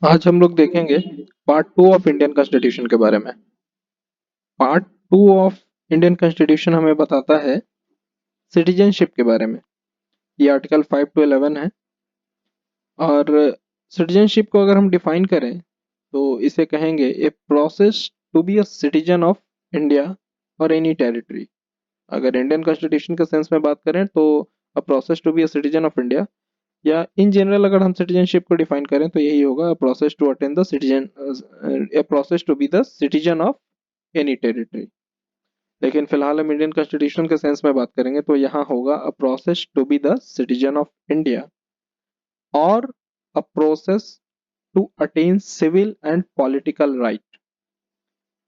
आज हम लोग देखेंगे part two of Indian constitution के बारे में। Part two of Indian constitution हमें बताता है सिटीजनशिप के बारे में। ये आर्टिकल 5 to 11 है। और सिटीजनशिप को अगर हम डिफाइन करें तो इसे कहेंगे a process to be a citizen of India और एनी टेरिटरी। अगर इंडियन कॉन्स्टिट्यूशन के सेंस में बात करें तो a process to be a citizen of India, या इन जनरल अगर हम सिटीजनशिप को डिफाइन करें तो यही होगा, process to attain the citizen, a process to be the citizen of any territory. लेकिन फिलहाल हम इंडियन कॉन्स्टिट्यूशन के सेंस में बात करेंगे तो यहाँ होगा a process to be the citizen of India और a process to attain civil and political right.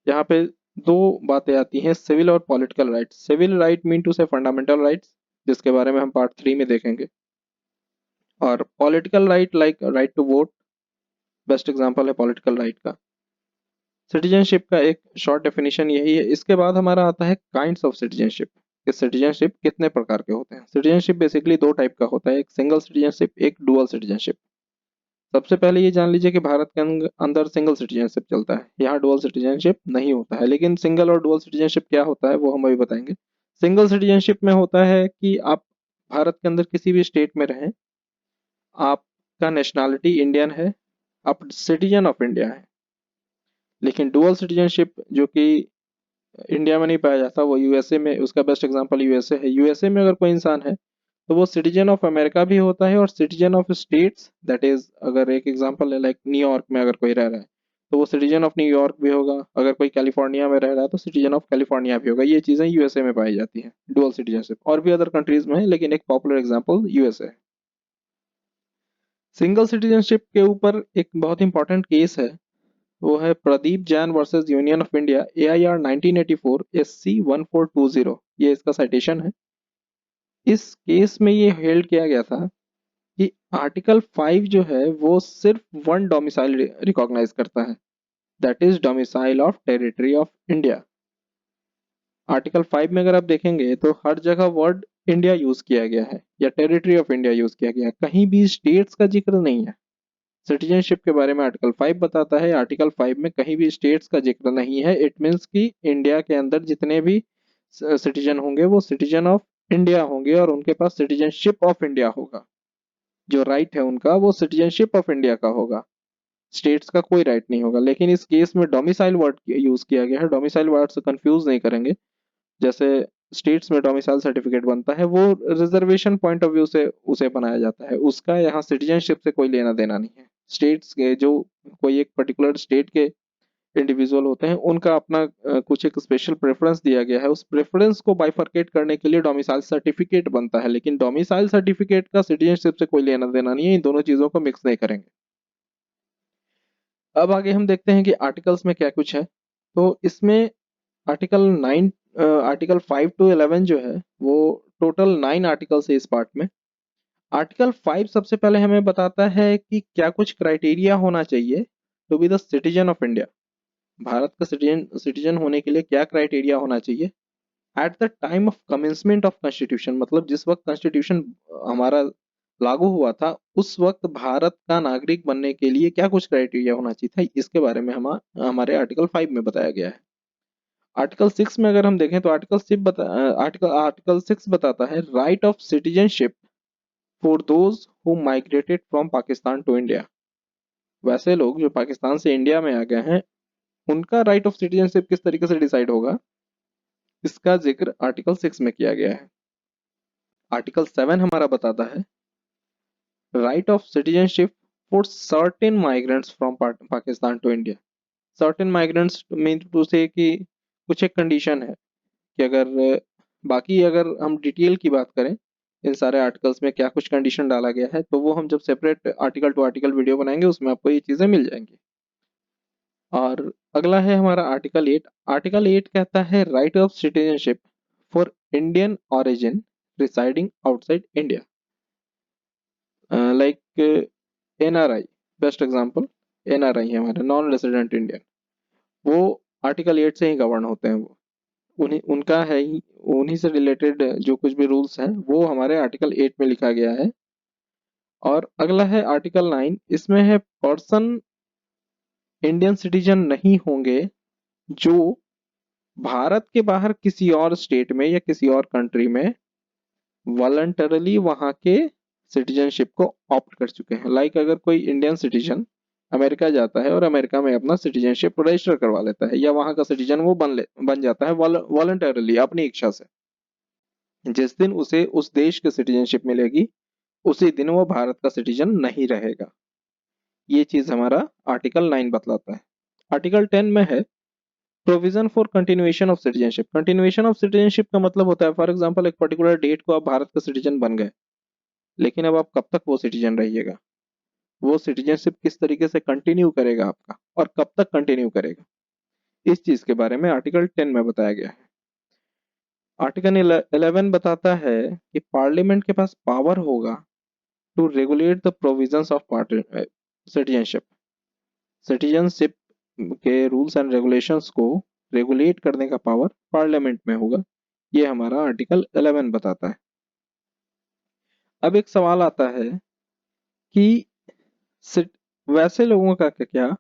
यहाँ पे दो बातें आती हैं, सिविल और political right. Civil right mean to say fundamental rights, जिसके बारे में हम पार्ट 3 में देखेंगे। और political right like right to vote, best example है पॉलिटिकल राइट का। सिटीजनशिप का एक शॉर्ट डेफिनेशन यही है। इसके बाद हमारा आता है काइंड्स ऑफ सिटीजनशिप, कि सिटीजनशिप कितने प्रकार के होते हैं। सिटीजनशिप बेसिकली दो टाइप का होता है, एक सिंगल सिटीजनशिप, एक डुअल सिटीजनशिप। सबसे पहले ये जान लीजिए कि भारत के अंदर सिंगल सिटीजनशिप चलता है, यहाँ डुअल सिटीजनशिप नहीं होता है। लेकिन सिंगल और डुअल सिटीजनशिप क्या होता है वो हम अभी बताएंगे। सिंगल सिटीजनशिप में होता है कि आप भारत के अंदर किसी भी स्टेट में रहें, आपका नेशनैलिटी इंडियन है, आप सिटीजन ऑफ इंडिया है। लेकिन डुअल सिटीजनशिप जो कि इंडिया में नहीं पाया जाता, वो यूएसए में, उसका बेस्ट एग्जांपल यूएसए है। यूएसए में अगर कोई इंसान है तो वो सिटीजन ऑफ अमेरिका भी होता है और citizen of states, that is अगर एक एग्जांपल है लाइक न्यूयॉर्क में अगर कोई रह रहा है तो वो सिटीजन ऑफ न्यूयॉर्क भी होगा। अगर कोई कैलिफोर्निया में रह रहा है तो सिटीजन ऑफ कैलिफोर्निया भी होगा। ये चीजें यूएसए में पाई जाती हैं, डुअल सिटीजनशिप। और भी अदर कंट्रीज में है लेकिन एक पॉपुलर एग्जांपल यूएसए है। सिंगल सिटीजनशिप के ऊपर एक बहुत इंपॉर्टेंट केस है, वो है Pradeep Jain versus union of India, AIR 1984 SC 1420। ये इसका साइटेशन है। इस केस में ये हेल्ड किया गया था कि आर्टिकल 5 जो है वो सिर्फ वन डोमिसाइल रिकॉग्नाइज करता है, that is domicile of territory of India. Article 5 में अगर आप देखेंगे तो हर जगह वर्ड इंडिया यूज किया गया है या टेरिटरी ऑफ इंडिया यूज किया गया है, कहीं भी स्टेट्स का जिक्र नहीं है। सिटीजनशिप के बारे में आर्टिकल 5 बताता है, आर्टिकल 5 में कहीं भी स्टेट्स का जिक्र नहीं है। इट मीन्स कि इंडिया के अंदर जितने भी सिटीजन होंगे वो सिटीजन ऑफ इंडिया होंगे और उनके पास सिटीजनशिप ऑफ इंडिया होगा। जो राइट है उनका वो सिटीजनशिप ऑफ इंडिया का होगा, स्टेट्स का कोई राइट नहीं होगा। लेकिन इस केस में डोमिसाइल वर्ड यूज किया गया है। डोमिसाइल वर्ड से कंफ्यूज नहीं करेंगे। जैसे स्टेट्स में डोमिसाइल सर्टिफिकेट बनता है वो रिजर्वेशन पॉइंट ऑफ व्यू से उसे बनाया जाता है, उसका यहाँ सिटीजनशिप से कोई लेना देना नहीं है। स्टेट्स के जो कोई एक पर्टिकुलर स्टेट के इंडिविजुअल होते हैं उनका अपना कुछ एक स्पेशल प्रेफरेंस दिया गया है, उस प्रेफरेंस को बाइफरकेट करने के लिए डोमिसाइल सर्टिफिकेट बनता है। लेकिन डोमिसाइल सर्टिफिकेट का सिटीजनशिप से कोई लेना देना नहीं है, इन दोनों चीजों को मिक्स नहीं करेंगे। अब आगे हम देखते हैं कि आर्टिकल्स में क्या कुछ है। तो इसमें आर्टिकल 9, आर्टिकल 5 to 11 जो है वो टोटल 9 आर्टिकल्स है इस पार्ट में। आर्टिकल 5 सबसे पहले हमें बताता है कि क्या कुछ क्राइटेरिया होना चाहिए to be the citizen of India. Bharat का सिटीजन सिटीजन होने के लिए क्या क्राइटेरिया होना चाहिए at the time of commencement of constitution, मतलब जिस वक्त कॉन्स्टिट्यूशन हमारा लागू हुआ था उस वक्त भारत का नागरिक बनने के लिए क्या कुछ क्राइटेरिया होना चाहिए था, इसके बारे में हम हमारे आर्टिकल 5 में बताया गया है। आर्टिकल 6 में अगर हम देखें तो आर्टिकल 6 बताता है right of citizenship for those who migrated from Pakistan to India. वैसे लोग जो पाकिस्तान से इंडिया में आ गए हैं उनका राइट ऑफ सिटीजनशिप किस तरीके से डिसाइड होगा, इसका जिक्र आर्टिकल 6 में किया गया है। आर्टिकल 7 हमारा बताता है right of citizenship for certain migrants from Pakistan to India. Certain migrants mean to say कि कुछ एक कंडीशन है कि अगर बाकी अगर हम डिटेल की बात करें इन सारे आर्टिकल्स में क्या कुछ कंडीशन डाला गया है तो वो हम जब separate article to article video बनाएंगे उसमें आपको ये चीज़ें मिल जाएंगी। और अगला है हमारा आर्टिकल 8। आर्टिकल 8 कहता है right of citizenship for Indian origin residing outside India, like NRI, best example NRI है हमारे, नॉन रेजिडेंट इंडियन। वो आर्टिकल 8 से ही गवर्न होते हैं। वो उन्हीं उनका है ही, उन्हीं से रिलेटेड जो कुछ भी रूल्स हैं वो हमारे आर्टिकल 8 में लिखा गया है। और अगला है आर्टिकल 9। इसमें है पर्सन इंडियन सिटीजन नहीं होंगे जो भारत के बाहर किसी और स्टेट में या किसी और कंट्री में वॉलंटरली वहां के सिटीजनशिप को ऑप्ट कर चुके हैं। लाइक अगर कोई इंडियन सिटीजन अमेरिका जाता है और अमेरिका में अपना सिटीजनशिप रजिस्टर करवा लेता है या वहां का सिटीजन वो बन जाता है वॉलंटरली अपनी इच्छा से, जिस दिन उसे उस देश की सिटीजनशिप मिलेगी उसी दिन वो भारत का सिटीजन नहीं रहेगा। ये चीज हमारा आर्टिकल 9 बतलाता है। आर्टिकल 10 में है provision for continuation of citizenship. Continuation of citizenship का मतलब होता है फॉर एग्जांपल एक पर्टिकुलर डेट को आप भारत का सिटीजन बन गए, लेकिन अब आप कब तक वो सिटीजन रहिएगा, वो सिटीजनशिप किस तरीके से कंटिन्यू करेगा आपका और कब तक कंटिन्यू करेगा, इस चीज के बारे में आर्टिकल 10 में बताया गया है। आर्टिकल 11 बताता है कि पार्लियामेंट के पास पावर होगा to regulate the provisions of citizenship. Citizenship के रूल्स एंड रेगुलेशंस को रेगुलेट करने का पावर पार्लियामेंट में होगा, ये हमारा आर्टिकल 11 बताता है। अब एक सवाल आता है कि वैसे लोगों का क्या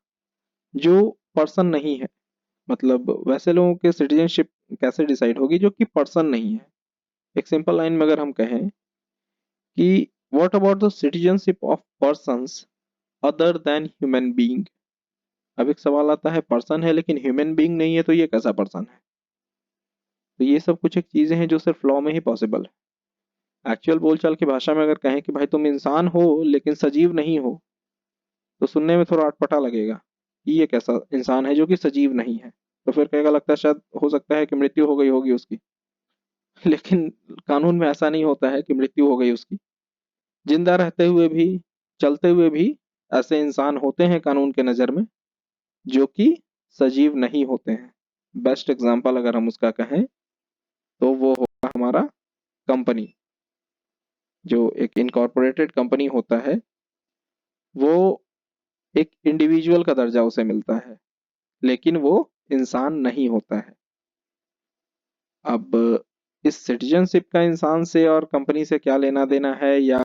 जो पर्सन नहीं है, मतलब वैसे लोगों के सिटीजनशिप कैसे डिसाइड होगी जो कि पर्सन नहीं है। एक सिंपल लाइन में अगर हम कहें कि what about the citizenship of persons other than human being. अब एक सवाल आता है पर्सन है लेकिन ह्यूमन बीइंग नहीं है तो ये कैसा पर्सन है। तो ये सब कुछ एक चीजें हैं जो सिर्फ लॉ में ही पॉसिबल है। एक्चुअल बोलचाल की भाषा में अगर कहें कि भाई तुम इंसान हो लेकिन सजीव नहीं हो, तो सुनने में थोड़ा अटपटा लगेगा कि ये कैसा इंसान है जो कि सजीव नहीं है। तो फिर कहेगा लगता है शायद हो सकता है कि मृत्यु हो गई होगी उसकी। लेकिन कानून में ऐसा नहीं होता है कि मृत्यु हो गई उसकी। जिंदा रहते हुए भी, चलते हुए भी ऐसे इंसान होते हैं कानून के नजर में जो कि सजीव नहीं होते हैं। बेस्ट एग्जांपल अगर हम उसका कहें तो वो होगा हमारा कंपनी। जो एक इनकॉर्पोरेटेड कंपनी होता है वो एक इंडिविजुअल का दर्जा उसे मिलता है, लेकिन वो इंसान नहीं होता है। अब इस सिटीजनशिप का इंसान से और कंपनी से क्या लेना देना है, या